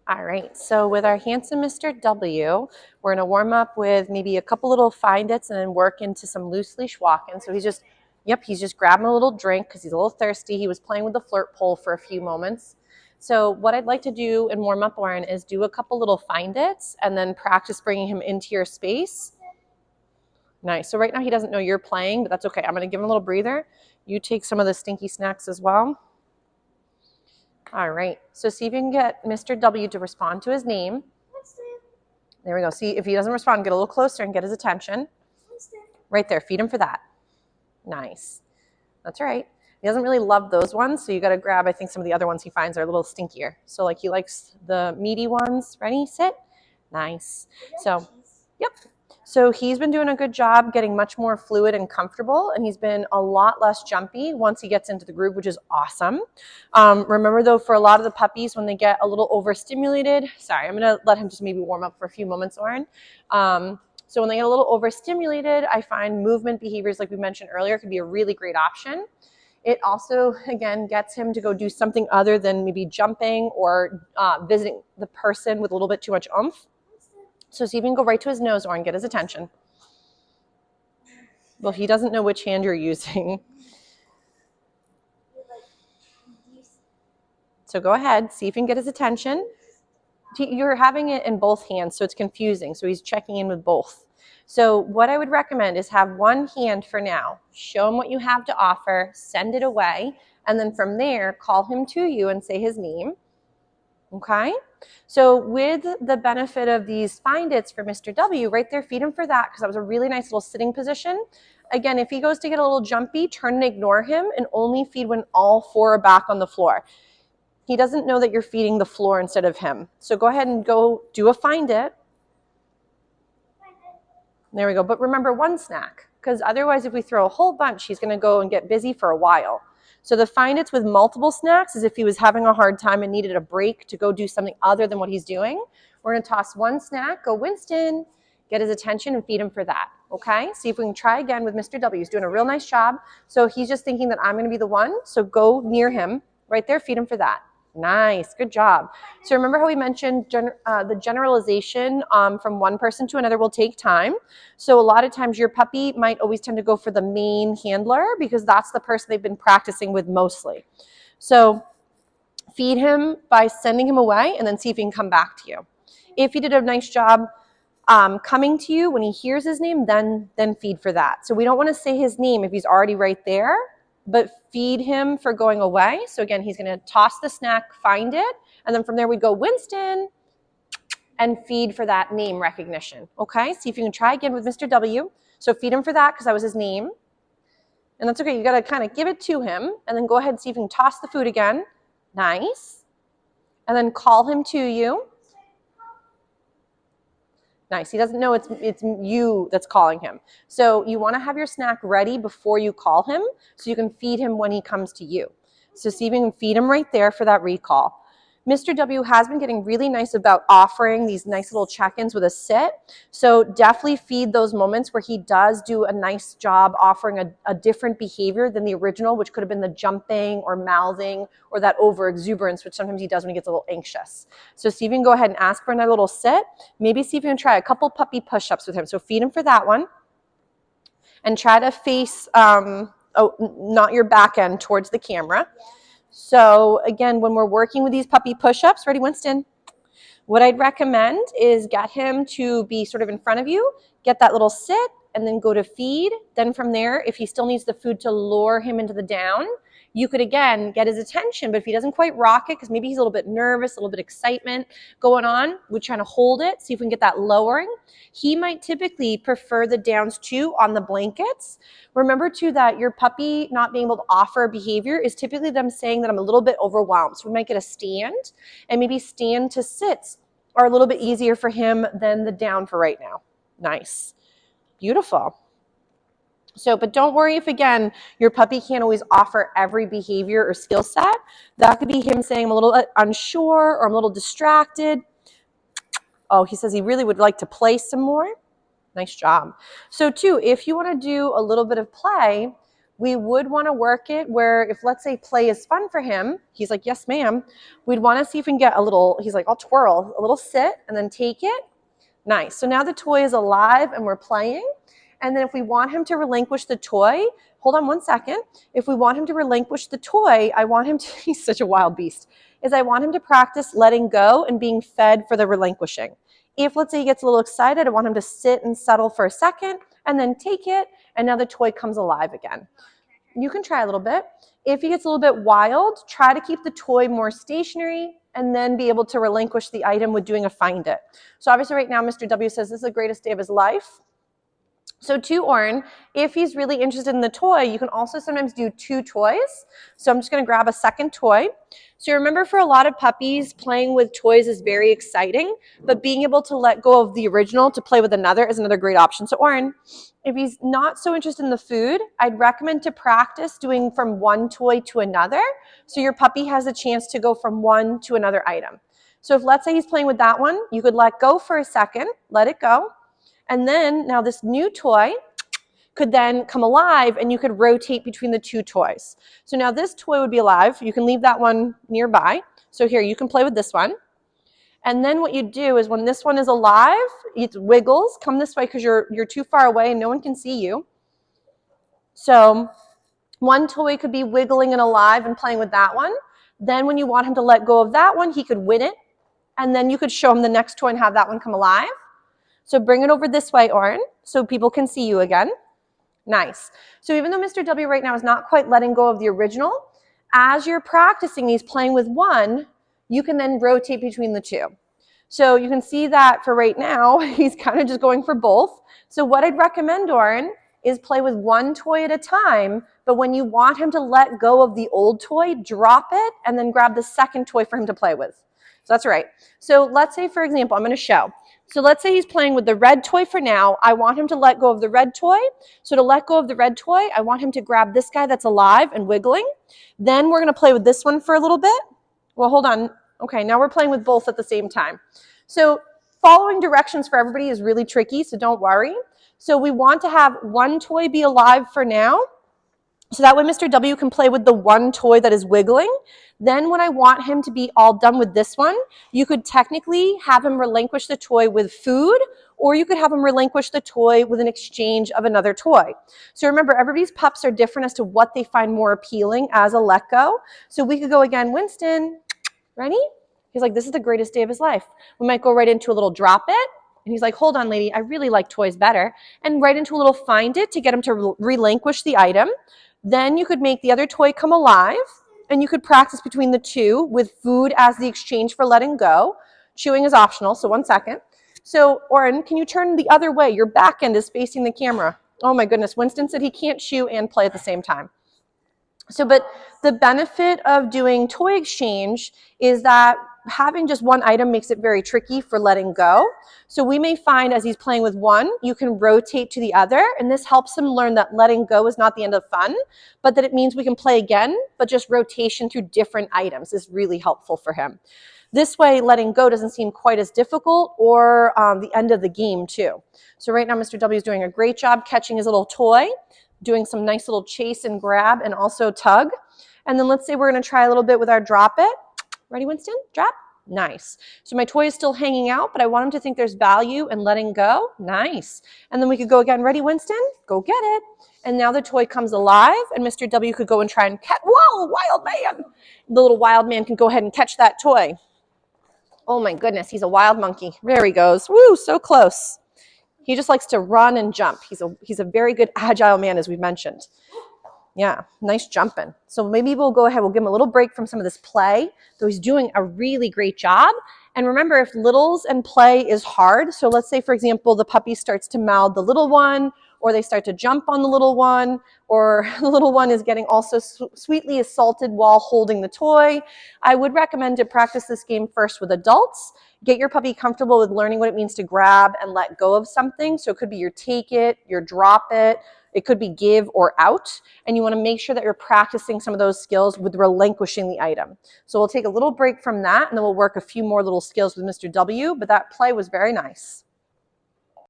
All right, so with our handsome Mr. W, we're gonna warm up with maybe a couple little find its and then work into some loose leash walking. So he's just grabbing a little drink because he's a little thirsty. He was playing with the flirt pole for a few moments. So what I'd like to do and warm up Lauren is do a couple little find its and then practice bringing him into your space. Nice. So right now he doesn't know you're playing, but that's okay. I'm gonna give him a little breather. You take some of the stinky snacks as well. All right, so see if you can get Mr. W to respond to his name. Winston. There we go. See, if he doesn't respond, get a little closer and get his attention. Winston. Right there, feed him for that. Nice. That's all right. He doesn't really love those ones, so you got to grab, I think some of the other ones he finds are a little stinkier. So like he likes the meaty ones. Ready, sit. Nice. So, yep. So he's been doing a good job getting much more fluid and comfortable, and he's been a lot less jumpy once he gets into the groove, which is awesome. Remember though, for a lot of the puppies, when they get a little overstimulated, sorry, I'm gonna let him just maybe warm up for a few moments, Lauren. So when they get a little overstimulated, I find movement behaviors like we mentioned earlier could be a really great option. It also, again, gets him to go do something other than maybe jumping or visiting the person with a little bit too much oomph. So see if you can go right to his nose or and get his attention. Well, he doesn't know which hand you're using. So go ahead, see if you can get his attention. You're having it in both hands, so it's confusing. So he's checking in with both. So what I would recommend is have one hand for now. Show him what you have to offer, send it away, and then from there, call him to you and say his name. Okay? So with the benefit of these find its for Mr. W, right there, feed him for that because that was a really nice little sitting position. Again, if he goes to get a little jumpy, turn and ignore him and only feed when all four are back on the floor. He doesn't know that you're feeding the floor instead of him. So go ahead and go do a find it. There we go. But remember one snack, because otherwise if we throw a whole bunch, he's going to go and get busy for a while. So the find its with multiple snacks is if he was having a hard time and needed a break to go do something other than what he's doing. We're going to toss one snack, go Winston, get his attention and feed him for that. Okay? See if we can try again with Mr. W. He's doing a real nice job. So he's just thinking that I'm going to be the one. So go near him right there, feed him for that. Nice, good job. So remember how we mentioned the generalization from one person to another will take time. So a lot of times your puppy might always tend to go for the main handler because that's the person they've been practicing with mostly. So feed him by sending him away and then see if he can come back to you. If he did a nice job coming to you when he hears his name, then feed for that. So we don't want to say his name if he's already right there, but feed him for going away. So again, he's going to toss the snack, find it, and then from there we go Winston and feed for that name recognition. Okay, see if you can try again with Mr. W. So feed him for that because that was his name. And that's okay, you got to kind of give it to him and then go ahead and see if you can toss the food again. Nice. And then call him to you. Nice. He doesn't know it's you that's calling him. So you want to have your snack ready before you call him so you can feed him when he comes to you. So see if you can feed him right there for that recall. Mr. W has been getting really nice about offering these nice little check-ins with a sit. So definitely feed those moments where he does do a nice job offering a different behavior than the original, which could have been the jumping or mouthing or that over-exuberance, which sometimes he does when he gets a little anxious. So see if you can go ahead and ask for another little sit. Maybe see if you can try a couple puppy push-ups with him. So feed him for that one. And try to face, not your back end towards the camera. So again, when we're working with these puppy push-ups, ready, Winston? What I'd recommend is get him to be sort of in front of you, get that little sit, and then go to feed. Then from there, if he still needs the food to lure him into the down, you could, again, get his attention. But if he doesn't quite rock it, because maybe he's a little bit nervous, a little bit of excitement going on, we're trying to hold it, see if we can get that lowering. He might typically prefer the downs too on the blankets. Remember too that your puppy not being able to offer behavior is typically them saying that I'm a little bit overwhelmed. So we might get a stand, and maybe stand to sits are a little bit easier for him than the down for right now. Nice. Beautiful. So, but don't worry if, again, your puppy can't always offer every behavior or skill set. That could be him saying I'm a little unsure or I'm a little distracted. Oh, he says he really would like to play some more. Nice job. So too, if you want to do a little bit of play, we would want to work it where if, let's say, play is fun for him, he's like, yes, ma'am. We'd want to see if we can get a little, he's like, I'll twirl, a little sit and then take it. Nice. So now the toy is alive and we're playing. And then if we want him to relinquish the toy, hold on one second. If we want him to relinquish the toy, I want him to, he's such a wild beast, is I want him to practice letting go and being fed for the relinquishing. If, let's say, he gets a little excited, I want him to sit and settle for a second and then take it, and now the toy comes alive again. You can try a little bit. If he gets a little bit wild, try to keep the toy more stationary and then be able to relinquish the item with doing a find it. So obviously right now, Mr. W says this is the greatest day of his life. So to Oren, if he's really interested in the toy, you can also sometimes do 2 toys. So I'm just going to grab a second toy. So remember, for a lot of puppies, playing with toys is very exciting, but being able to let go of the original to play with another is another great option. So Oren, if he's not so interested in the food, I'd recommend to practice doing from one toy to another, so your puppy has a chance to go from one to another item. So if, let's say, he's playing with that one, you could let go for a second, let it go. And then now this new toy could then come alive and you could rotate between the 2 toys. So now this toy would be alive. You can leave that one nearby. So here, you can play with this one. And then what you do is when this one is alive, it wiggles. Come this way because you're too far away and no one can see you. So one toy could be wiggling and alive and playing with that one. Then when you want him to let go of that one, he could win it. And then you could show him the next toy and have that one come alive. So bring it over this way, Oren, so people can see you again. Nice. So even though Mr. W right now is not quite letting go of the original, as you're practicing these playing with one, you can then rotate between the 2. So you can see that for right now, he's kind of just going for both. So what I'd recommend, Oren, is play with one toy at a time, but when you want him to let go of the old toy, drop it and then grab the second toy for him to play with. So that's right. So let's say, for example, I'm going to show. So let's say he's playing with the red toy for now. I want him to let go of the red toy. So to let go of the red toy, I want him to grab this guy that's alive and wiggling. Then we're going to play with this one for a little bit. Well, hold on. Okay, now we're playing with both at the same time. So following directions for everybody is really tricky, so don't worry. So we want to have one toy be alive for now. So that way Mr. W can play with the one toy that is wiggling. Then when I want him to be all done with this one, you could technically have him relinquish the toy with food, or you could have him relinquish the toy with an exchange of another toy. So remember, everybody's pups are different as to what they find more appealing as a let go. So we could go again, Winston, ready? He's like, this is the greatest day of his life. We might go right into a little drop it. And he's like, hold on, lady, I really like toys better. And right into a little find it to get him to relinquish the item. Then you could make the other toy come alive, and you could practice between the 2 with food as the exchange for letting go. Chewing is optional, so one second. So, Oren, can you turn the other way? Your back end is facing the camera. Oh my goodness, Winston said he can't chew and play at the same time. So, but the benefit of doing toy exchange is that having just one item makes it very tricky for letting go. So we may find as he's playing with one, you can rotate to the other, and this helps him learn that letting go is not the end of fun, but that it means we can play again, but just rotation through different items is really helpful for him. This way, letting go doesn't seem quite as difficult or the end of the game too. So right now, Mr. W is doing a great job catching his little toy, doing some nice little chase and grab and also tug. And then let's say we're going to try a little bit with our drop it. Ready, Winston? Drop. Nice. So my toy is still hanging out, but I want him to think there's value in letting go. Nice. And then we could go again. Ready, Winston? Go get it. And now the toy comes alive, and Mr. W could go and try and catch. Whoa, wild man. The little wild man can go ahead and catch that toy. Oh my goodness, he's a wild monkey. There he goes. Woo, so close. He just likes to run and jump. He's a very good agile man, as we've mentioned. Yeah, nice jumping. So maybe we'll go ahead, we'll give him a little break from some of this play, though he's doing a really great job. And remember, if littles and play is hard, so let's say, for example, the puppy starts to mouth the little one, or they start to jump on the little one, or the little one is getting also sweetly assaulted while holding the toy, I would recommend to practice this game first with adults. Get your puppy comfortable with learning what it means to grab and let go of something. So it could be your take it, your drop it, it could be give or out, and you want to make sure that you're practicing some of those skills with relinquishing the item. So we'll take a little break from that, and then we'll work a few more little skills with Mr. W, but that play was very nice.